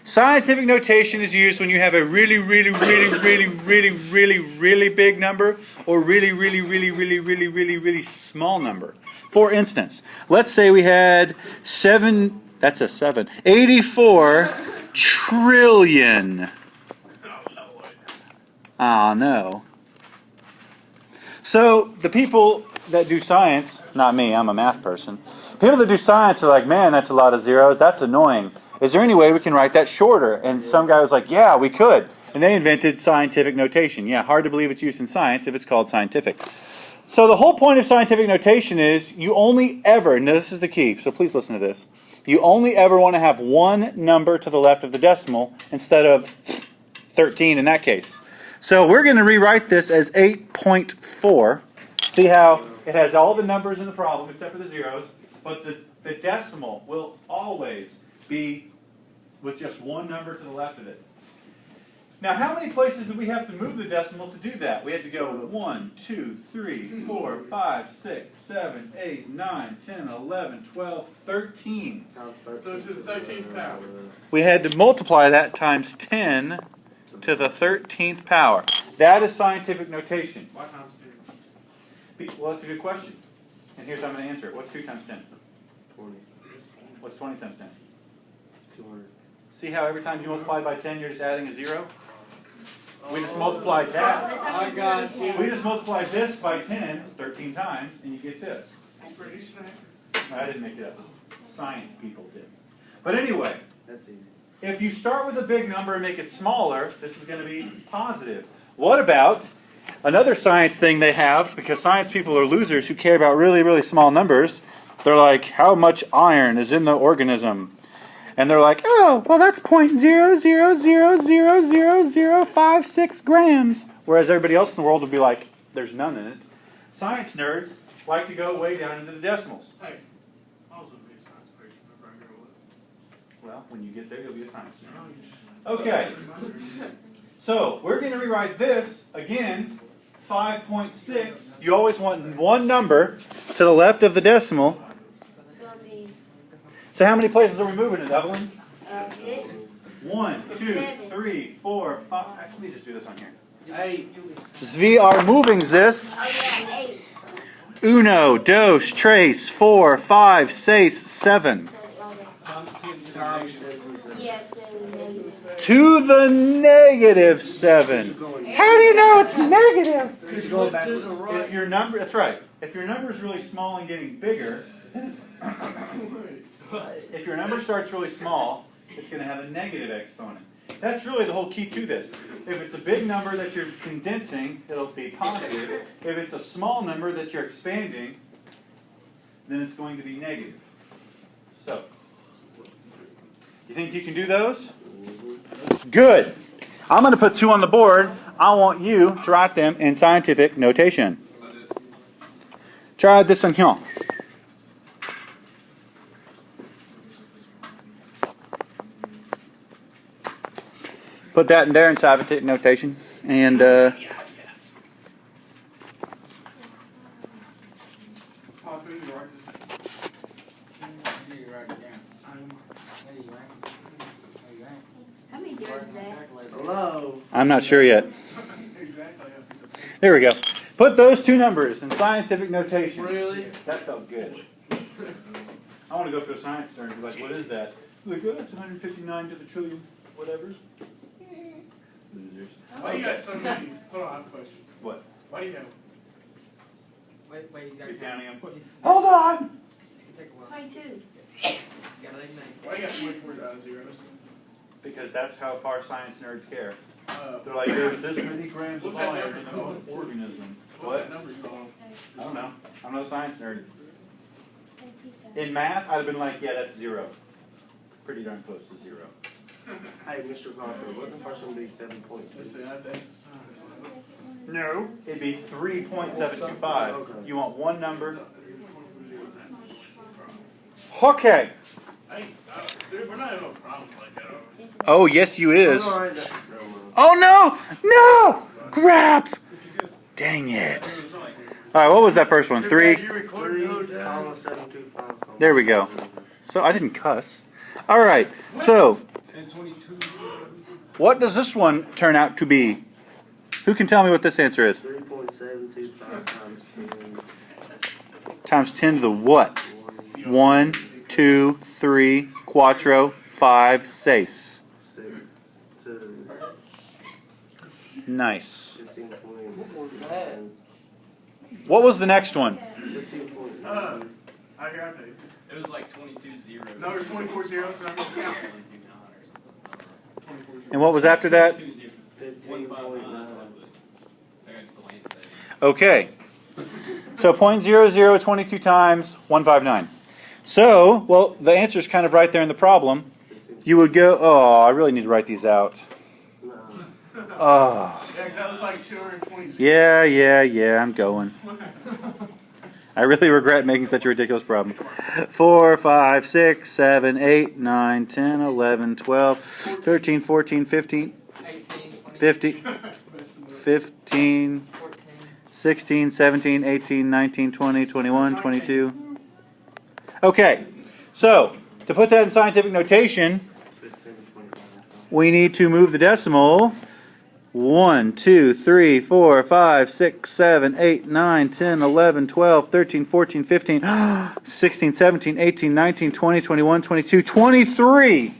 Scientific notation is used when you have a really big number or really small number. For instance, let's say we had 84 trillion. Oh no. So the people that do science, not me, I'm a math person. People that do science are like, man, that's a lot of zeros, that's annoying. Is there any way we can write that shorter? And some guy was like, yeah, we could. And they invented scientific notation. Yeah, hard to believe it's used in science if it's called scientific. So the whole point of scientific notation is you only ever, and this is the key, so please listen to this. You only ever want to have one number to the left of the decimal instead of 13 in that case. So we're going to rewrite this as 8.4. See how it has all the numbers in the problem except for the zeros, but the decimal will always be with just one number to the left of it. Now, how many places do we have to move the decimal to do that? We had to go 1, 2, 3, 4, 5, 6, 7, 8, 9, 10, 11, 12, 13. So to the 13th power. We had to multiply that times 10 to the 13th power. That is scientific notation. Why times 10? Well, that's a good question. And here's how I'm going to answer it. What's 2 times 10? 20. What's 20 times 10? 200. See how every time you multiply by 10, you're just adding a 0? We just multiplied that. I got you. We just multiplied this by 10 13 times, and you get this. That's pretty snack. I didn't make it up. Science people did. But anyway, That's easy. if you start with a big number and make it smaller, this is going to be positive. What about another science thing they have, because science people are losers who care about really small numbers. They're like, how much iron is in the organism? And they're like, oh, well, that's 0.0000056 grams. Whereas everybody else in the world would be like, there's none in it. Science nerds like to go way down into the decimals. Hey, I was going to be a science person whenever I grow up. Well, when you get there, you'll be a science nerd. No, you just- Okay, so we're going to rewrite this, again, 5.6. You always want one number to the left of the decimal. So how many places are we moving it, Evelyn? 6. 1, 2, 7. 3, 4, 5. Let me just do this on here. 8. We are moving this. Oh, yeah, 8. Uno, dos, tres, 4, 5, 6, 7. Yeah, to negative. To the negative 7. How do you know it's negative? Just going backwards. If your number, that's right. If your number is really small and getting bigger, then it's, if your number starts really small, it's going to have a negative exponent. That's really the whole key to this. If it's a big number that you're condensing, it'll be positive. If it's a small number that you're expanding, then it's going to be negative. So, you think you can do those? Good. I'm going to put 2 on the board. I want you to write them in scientific notation. Try this one here. Put that in there in scientific notation. And Pop in, you write this. How many zeros is that? Hello. I'm not sure yet. Exactly. There we go. Put those 2 numbers in scientific notation. Really? That felt good. I want to go to a science nerd and be like, what is that? Like, oh, that's 159 to the trillion, whatever. Losers. Why you got so many? Hold on, I have a question. What? Why do you have? Wait, he's got You're counting them. He's Hold on! gonna take a while. 22. Gotta let him know. Why you got so many zeros? Because that's how far science nerds care. Uh, They're like, there's this many grams of What's that iron number in the called? organism. what's What? that number called? I don't know. I'm not a science nerd. In math, I'd have been like, yeah, that's 0. Pretty darn close to 0. Hey, Mr. Garfield, what the first one be 7.2? Let's see, that's the science. No. It'd be 3.725. You want one number. Okay. Hey, dude, we're not having no problems like that, are we? Oh, yes, you is. All right, Oh, no! No! Crap! Dang it. All right, what was that first one? 3. You recorded those down? 3,725. There we go. So I didn't cuss. All right. So And 22. What does this one turn out to be? Who can tell me what this answer is? 3.725 times 10. Times 10 to the what? 1, 2, 3, quattro, 5, 6. 6 to Nice. 15 that? What was the next one? 15 I got it. It was like 22 zeros. No, there's 24 zeros, so I'm gonna count. 24 And what was after that? 15.9. Okay. So 0.00 22 times 159. So, well, the answer is kind of right there in the problem. You would go, oh, I really need to write these out. No. Oh, Yeah, 'cause that was like 220 zeros. yeah, I'm going. I really regret making such a ridiculous problem. 4, 5, 6, 7, 8, 9, 10, 11, 12, 13, 14, 15, 18, 20, 50, 15, 14. 16, 17, 18, 19, 20, 21, 22. Okay, so to put that in scientific notation, 15 to 25. we need to move the decimal. 1, 2, 3, 4, 5, 6, 7, 8, 9, 10, 11, 12, 13, 14, 15, 16, 17, 18, 19, 20, 21, 22, 23.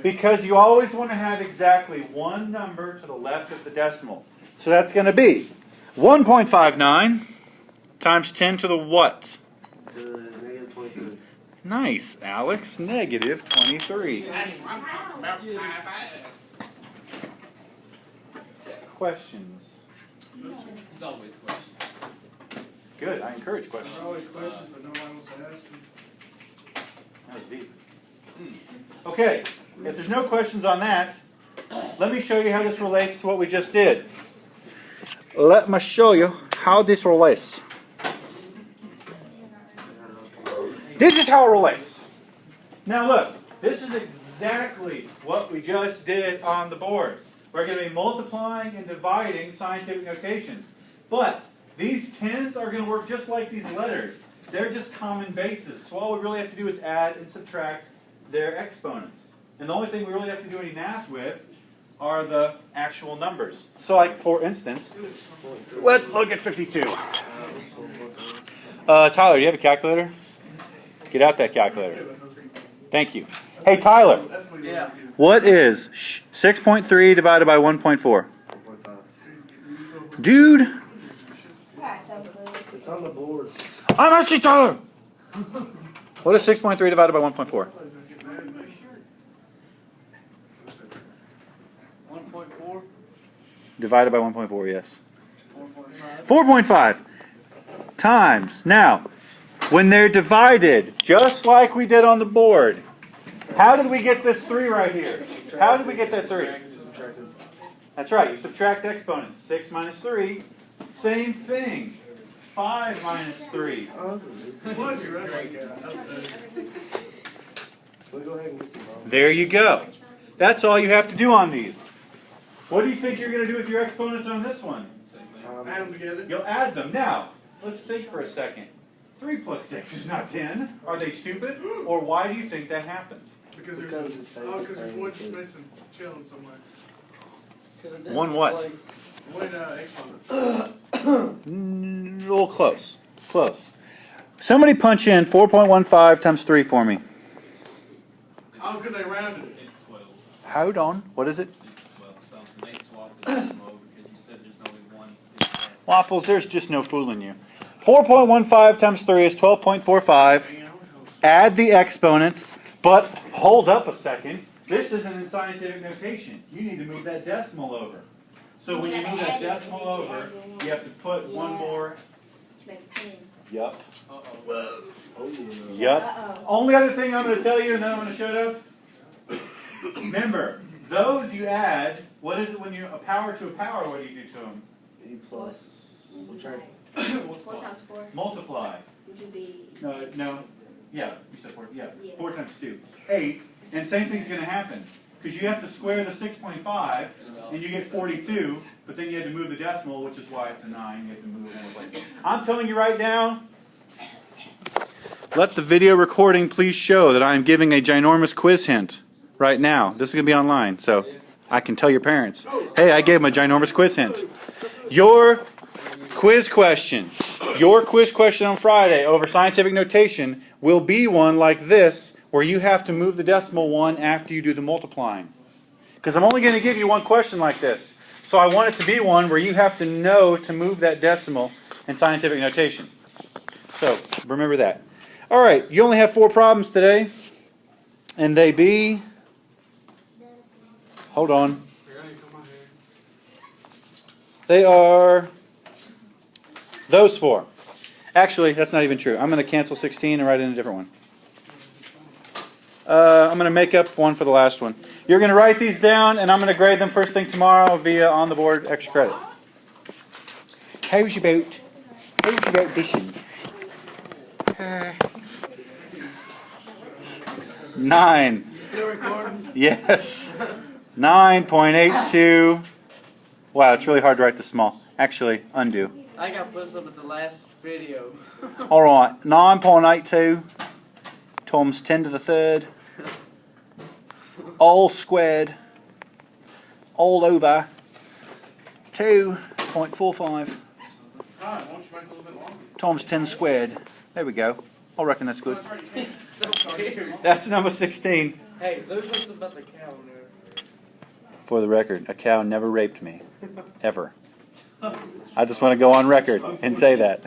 Because you always want to have exactly one number to the left of the decimal. So that's going to be 1.59 times 10 to the what? To negative 23. Nice, Alex. Negative 23. Questions? There's always questions. Good. I encourage questions. There's always questions, but nobody wants to ask them. That was deep. Okay, if there's no questions on that, let me show you how this relates to what we just did. Let me show you how this relates. This is how it relates. Now look, this is exactly what we just did on the board. We're going to be multiplying and dividing scientific notations. But these tens are going to work just like these letters. They're just common bases. So all we really have to do is add and subtract their exponents. And the only thing we really have to do any math with are the actual numbers. So like, for instance, let's look at 52. Tyler, do you have a calculator? Get out that calculator. Thank you. Hey, Tyler, That's what Yeah. what is 6.3 divided by 1.4? 4.5. Dude, Alright, so good. It's on the board. I'm asking Tyler. What is 6.3 divided by 1.4? 1.4, Divided by 1.4, yes. 4.5. 4.5 times. Now, when they're divided, just like we did on the board, how did we get this 3 right here? How did we get that 3? Subtracted. That's right, you subtract exponents. 6 minus 3, same thing. 5 minus 3. Oh, this is easy. What'd you write like that? We'll go ahead and get some more. There you go. That's all you have to do on these. What do you think you're going to do with your exponents on this one? Add them together. You'll add them. Now, let's think for a second. 3 plus 6 is not 10. Are they stupid? Or why do you think that happened? Because Because there's, it's oh, because there's same one thing. missing, chilling somewhere. One what? One exponent. A little close. Close. Somebody punch in 4.15 times 3 for me. Oh, because they rounded it. It's 12. Hold on. What is it? It's 12 something. They swapped the decimal over because you said there's only one. Waffles, there's just no fooling you. 4.15 times 3 is 12.45. Add the exponents, but hold up a second. This isn't in scientific notation. You need to move that decimal over. So when you move that decimal over, you have to put one more. Which makes 10. Yup. Uh-oh. Yup. Uh-oh. Only other thing I'm going to tell you, and then I'm going to shut up. Remember, those you add. What is it when you a power to a power? What do you do to them? E plus. Subtract. 4 times 4, Multiply. which would be. No. Yeah, you said 4. Yeah, Yeah. 4 times 2, 8. And same thing's going to happen because you have to square the 6.5, and you get 42. But then you had to move the decimal, which is why it's a 9. You have to move it one place. I'm telling you right now. Let the video recording please show that I am giving a ginormous quiz hint. right now. This is going to be online, so I can tell your parents. Hey, I gave them a ginormous quiz hint. Your quiz question on Friday over scientific notation will be one like this, where you have to move the decimal one after you do the multiplying. Because I'm only going to give you one question like this. So I want it to be one where you have to know to move that decimal in scientific notation. So remember that. All right, you only have 4 problems today. And they be... Hold on. They are those 4. Actually, that's not even true. I'm going to cancel 16 and write in a different one. I'm going to make up one for the last one. You're going to write these down, and I'm going to grade them first thing tomorrow via on the board extra credit. How's about dishing? 9. Still recording? Yes. 9.82. Wow, it's really hard to write this small. Actually, undo. I got put up at the last video. All right, 9.82 times 10 to the third, all squared, all over 2.45 Alright, why don't you make it a little bit longer? times 10 squared. There we go. I reckon that's good. That's right, So weird. That's number 16. Hey, there's what's about the cow in there. For the record, a cow never raped me. Ever. I just want to go on record and say that.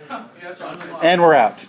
Yeah, that's right. And we're out.